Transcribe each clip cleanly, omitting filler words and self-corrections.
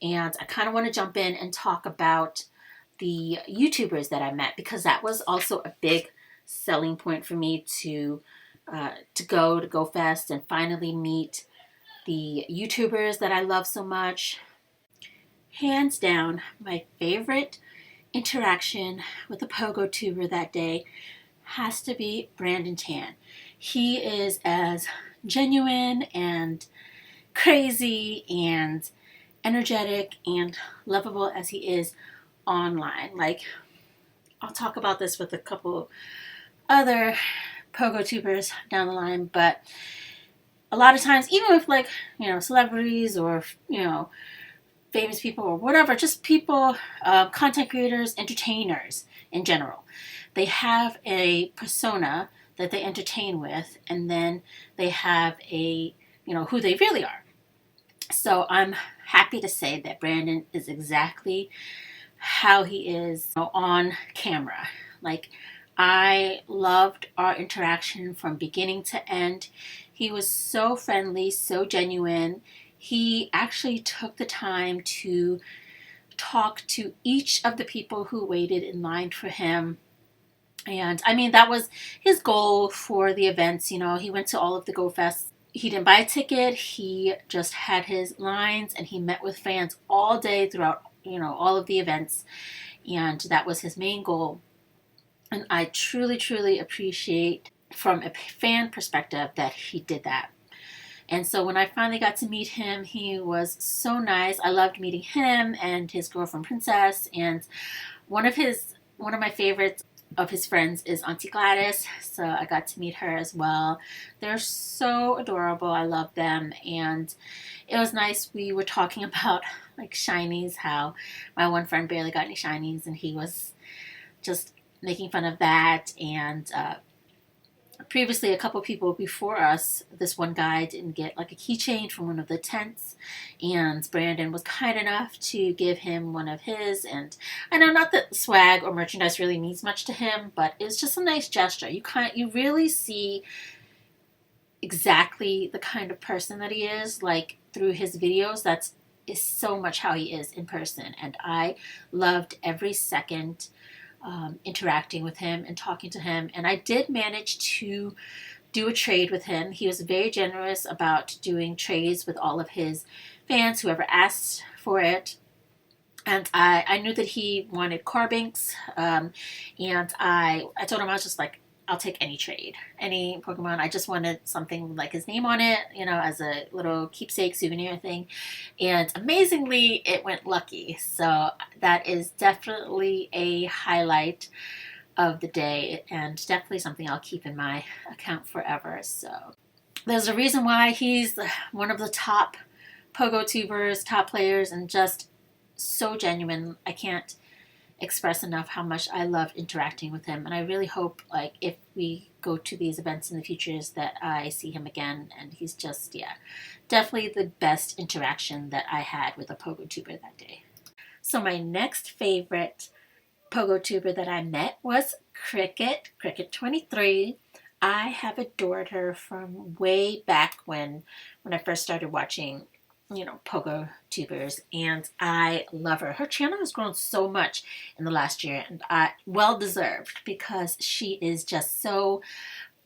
And I kind of want to jump in and talk about the YouTubers that I met, because that was also a big selling point for me to go to GoFest and finally meet the YouTubers that I love so much. Hands down, my favorite interaction with a PoGoTuber that day has to be Brandon Tan. He is as genuine and crazy and energetic and lovable as he is online. Like, I'll talk about this with a couple other PoGoTubers down the line, but a lot of times, even with like, celebrities or, famous people or whatever, just people, content creators, entertainers in general, they have a persona that they entertain with, and then they have who they really are. So I'm happy to say that Brandon is exactly how he is on camera. Like, I loved our interaction from beginning to end. He was so friendly, so genuine. He actually took the time to talk to each of the people who waited in line for him. And I mean, that was his goal for the events. He went to all of the GoFests. He didn't buy a ticket. He just had his lines, and he met with fans all day throughout, all of the events. And that was his main goal. And I truly, truly appreciate from a fan perspective that he did that. And so when I finally got to meet him, he was so nice. I loved meeting him and his girlfriend Princess. And one of my favorites of his friends is Auntie Gladys. So I got to meet her as well. They're so adorable. I love them. And it was nice. We were talking about like shinies, how my one friend barely got any shinies, and he was just making fun of that. And previously, a couple people before us, this one guy didn't get like a keychain from one of the tents, and Brandon was kind enough to give him one of his. And I know not that swag or merchandise really means much to him, but it's just a nice gesture. You really see exactly the kind of person that he is, like through his videos. Is so much how he is in person, and I loved every second interacting with him and talking to him. And I did manage to do a trade with him. He was very generous about doing trades with all of his fans, whoever asked for it. And I knew that he wanted Carbinks, and I told him, I was just like, I'll take any trade, any Pokemon. I just wanted something like his name on it, as a little keepsake souvenir thing. And amazingly, it went lucky. So that is definitely a highlight of the day, and definitely something I'll keep in my account forever. So there's a reason why he's one of the top PoGoTubers, top players, and just so genuine. I can't express enough how much I love interacting with him, and I really hope, like, if we go to these events in the futures, that I see him again. And he's just, definitely the best interaction that I had with a PoGoTuber that day. So my next favorite PoGoTuber that I met was Cricket23. I have adored her from way back when I first started watching PoGoTubers, and I love her. Her channel has grown so much in the last year, and well deserved, because she is just so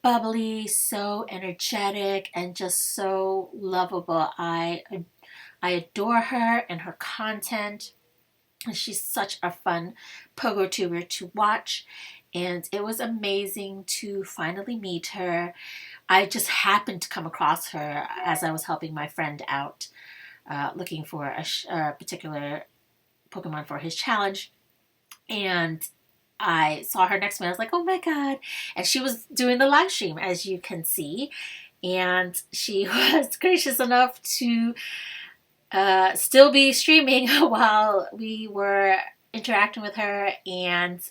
bubbly, so energetic, and just so lovable. I adore her and her content. She's such a fun PoGoTuber to watch, and it was amazing to finally meet her. I just happened to come across her as I was helping my friend out, looking for a particular Pokemon for his challenge, and I saw her next to me. I was like, oh my god. And she was doing the live stream, as you can see, and she was gracious enough to still be streaming while we were interacting with her, and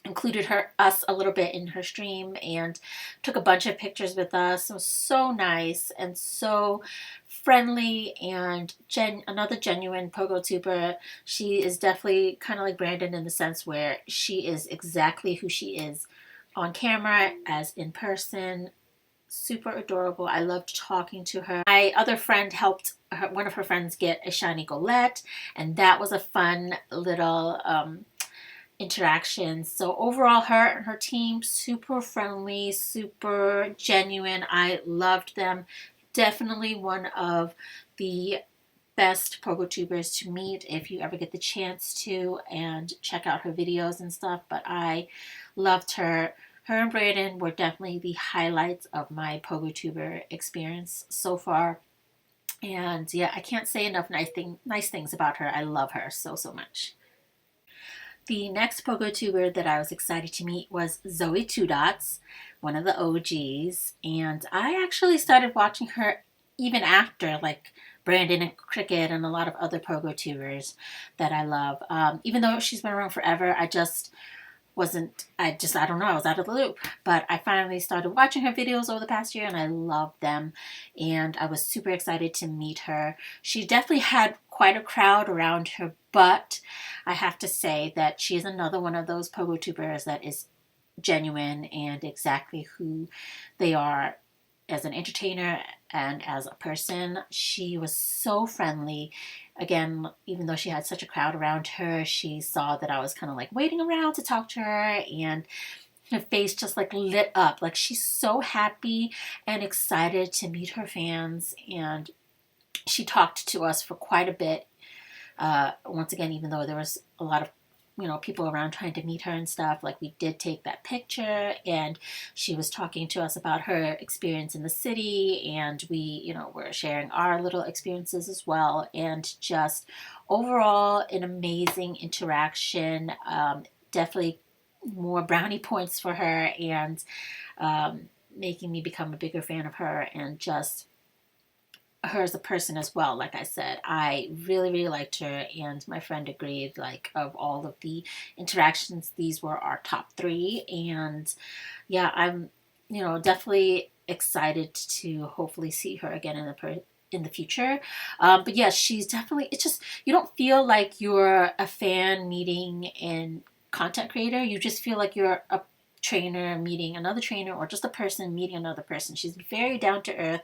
included us a little bit in her stream, and took a bunch of pictures with us. It was so nice and so friendly, and another genuine PoGoTuber. She is definitely kind of like Brandon in the sense where she is exactly who she is on camera as in person. Super adorable. I loved talking to her. My other friend helped one of her friends get a shiny Golette, and that was a fun little interaction. So overall, her and her team, super friendly, super genuine. I loved them. Definitely one of the best PoGoTubers to meet if you ever get the chance to, and check out her videos and stuff. But I loved her. Her and Brandon were definitely the highlights of my PoGoTuber experience so far. And yeah, I can't say enough nice things about her. I love her so, so much. The next PoGoTuber that I was excited to meet was Zoe Two Dots, one of the OGs. And I actually started watching her even after, like, Brandon and Cricket and a lot of other PoGoTubers that I love. Even though she's been around forever, I don't know, I was out of the loop. But I finally started watching her videos over the past year, and I loved them. And I was super excited to meet her. She definitely had quite a crowd around her, but I have to say that she is another one of those PoGoTubers that is genuine and exactly who they are as an entertainer and as a person. She was so friendly. Again, even though she had such a crowd around her, she saw that I was kind of like waiting around to talk to her, and her face just like lit up. Like, she's so happy and excited to meet her fans, and she talked to us for quite a bit. Once again, even though there was a lot of people around trying to meet her and stuff, like, we did take that picture, and she was talking to us about her experience in the city, and we were sharing our little experiences as well, and just overall an amazing interaction. Definitely more brownie points for her, and making me become a bigger fan of her, and just her as a person as well. Like I said, I really, really liked her, and my friend agreed, like, of all of the interactions, these were our top three. And yeah, I'm definitely excited to hopefully see her again in the future. But yeah, she's definitely, it's just, you don't feel like you're a fan meeting a content creator. You just feel like you're a trainer meeting another trainer, or just a person meeting another person. She's very down to earth,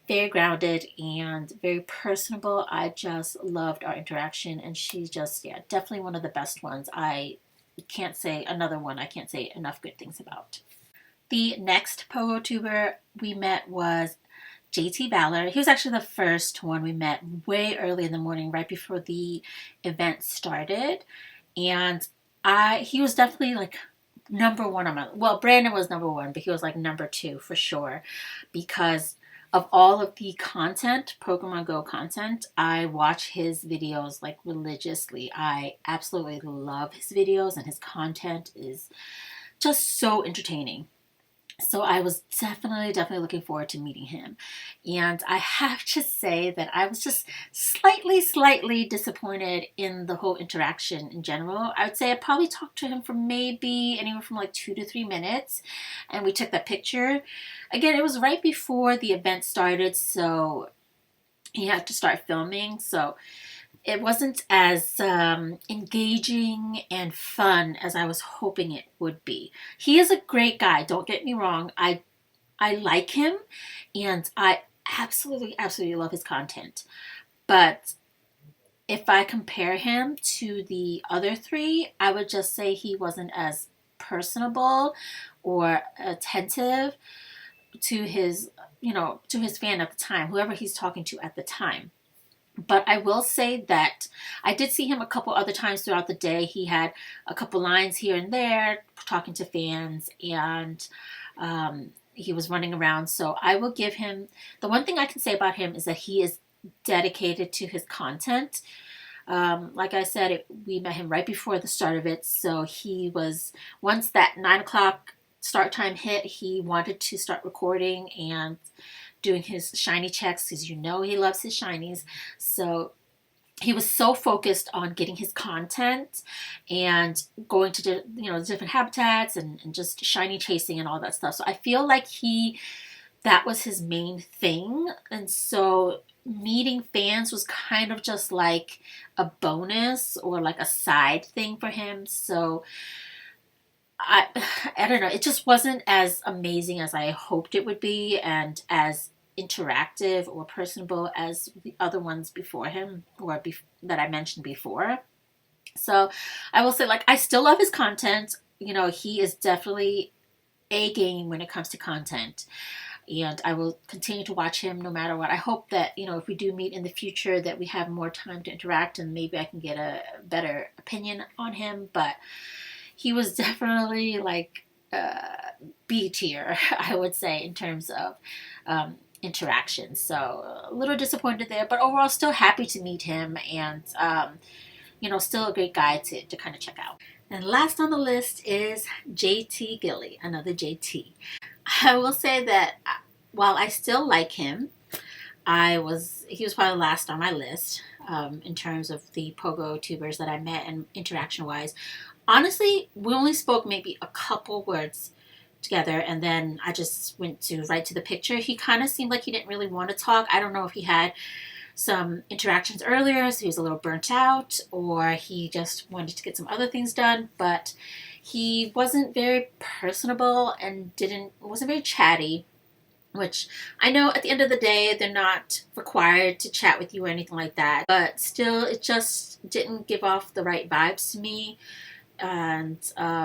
very grounded, and very personable. I just loved our interaction, and she's just, yeah, definitely one of the best ones. I can't say enough good things about. The next PoGoTuber we met was JT Valor. He was actually the first one we met way early in the morning, right before the event started. And he was definitely like number one on Brandon was number one, but he was like number two for sure, because of all of the content, Pokemon Go content. I watch his videos like religiously. I absolutely love his videos, and his content is just so entertaining. So I was definitely looking forward to meeting him. And I have to say that I was just slightly disappointed in the whole interaction in general. I would say I probably talked to him for maybe anywhere from like 2 to 3 minutes, and we took that picture. Again, it was right before the event started, so he had to start filming. So it wasn't as engaging and fun as I was hoping it would be. He is a great guy, don't get me wrong. I like him, and I absolutely love his content. But if I compare him to the other three, I would just say he wasn't as personable or attentive to his fan at the time, whoever he's talking to at the time. But I will say that I did see him a couple other times throughout the day. He had a couple lines here and there talking to fans, and he was running around. So I will give him, the one thing I can say about him is that he is dedicated to his content. Like I said, we met him right before the start of it. So he was, once that 9 o'clock start time hit, he wanted to start recording and doing his shiny checks, because he loves his shinies. So he was so focused on getting his content and going to different habitats and just shiny chasing and all that stuff. So I feel like that was his main thing. And so meeting fans was kind of just like a bonus or like a side thing for him. So I don't know. It just wasn't as amazing as I hoped it would be, and as interactive or personable as the other ones before him, or that I mentioned before. So I will say, like, I still love his content. You know, he is definitely a game when it comes to content, and I will continue to watch him no matter what. I hope that, you know, if we do meet in the future, that we have more time to interact and maybe I can get a better opinion on him. But he was definitely like B tier, I would say, in terms of interaction. So a little disappointed there, but overall still happy to meet him, and you know, still a great guy to kind of check out. And last on the list is JT Gilly, another JT. I will say that while I still like him, he was probably last on my list in terms of the PoGoTubers that I met and interaction wise. Honestly, we only spoke maybe a couple words together, and then I just went right to the picture. He kind of seemed like he didn't really want to talk. I don't know if he had some interactions earlier, so he was a little burnt out, or he just wanted to get some other things done, but he wasn't very personable and wasn't very chatty, which I know at the end of the day, they're not required to chat with you or anything like that, but still, it just didn't give off the right vibes to me, and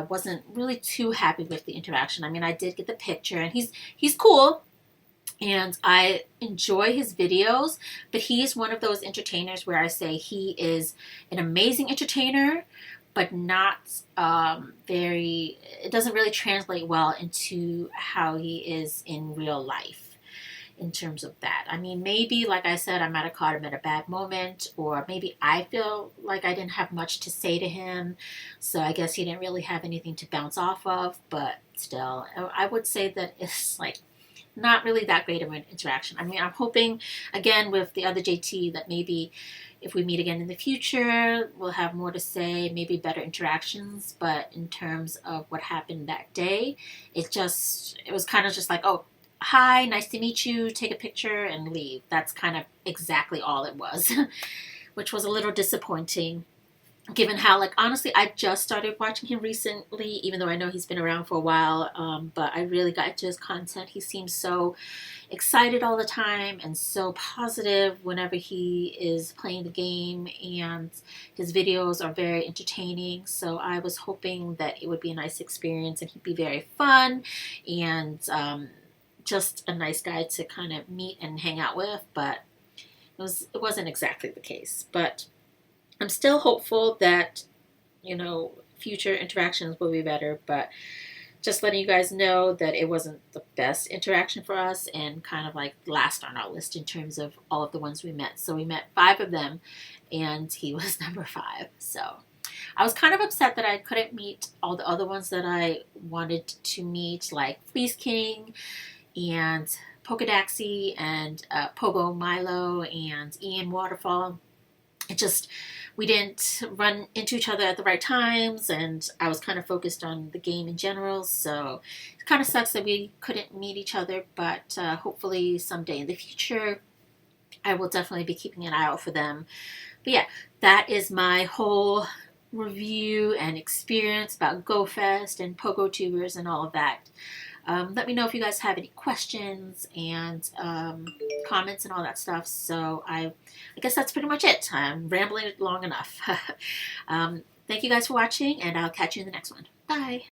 wasn't really too happy with the interaction. I mean, I did get the picture, and he's cool, and I enjoy his videos, but he's one of those entertainers where I say he is an amazing entertainer, but not it doesn't really translate well into how he is in real life in terms of that. I mean, maybe, like I said, I might have caught him at a bad moment, or maybe I feel like I didn't have much to say to him, so I guess he didn't really have anything to bounce off of, but still, I would say that it's like not really that great of an interaction. I mean, I'm hoping, again, with the other JT, that maybe if we meet again in the future, we'll have more to say, maybe better interactions. But in terms of what happened that day, it was kind of just like, oh, hi, nice to meet you, take a picture and leave. That's kind of exactly all it was, which was a little disappointing, given how, like, honestly, I just started watching him recently, even though I know he's been around for a while, but I really got into his content. He seems so excited all the time and so positive whenever he is playing the game, and his videos are very entertaining, so I was hoping that it would be a nice experience and he'd be very fun and just a nice guy to kind of meet and hang out with, but it wasn't exactly the case. But I'm still hopeful that, you know, future interactions will be better, but just letting you guys know that it wasn't the best interaction for us, and kind of like last on our list in terms of all of the ones we met. So we met 5 of them, and he was number 5. So I was kind of upset that I couldn't meet all the other ones that I wanted to meet, like Fleece King and Polkadaxi and Pogo Milo and Ian Waterfall. We didn't run into each other at the right times, and I was kind of focused on the game in general, so it kind of sucks that we couldn't meet each other, but hopefully someday in the future I will definitely be keeping an eye out for them. But yeah, that is my whole review and experience about GoFest and PoGoTubers and all of that. Let me know if you guys have any questions and comments and all that stuff. So I guess that's pretty much it. I'm rambling long enough. Thank you guys for watching, and I'll catch you in the next one. Bye.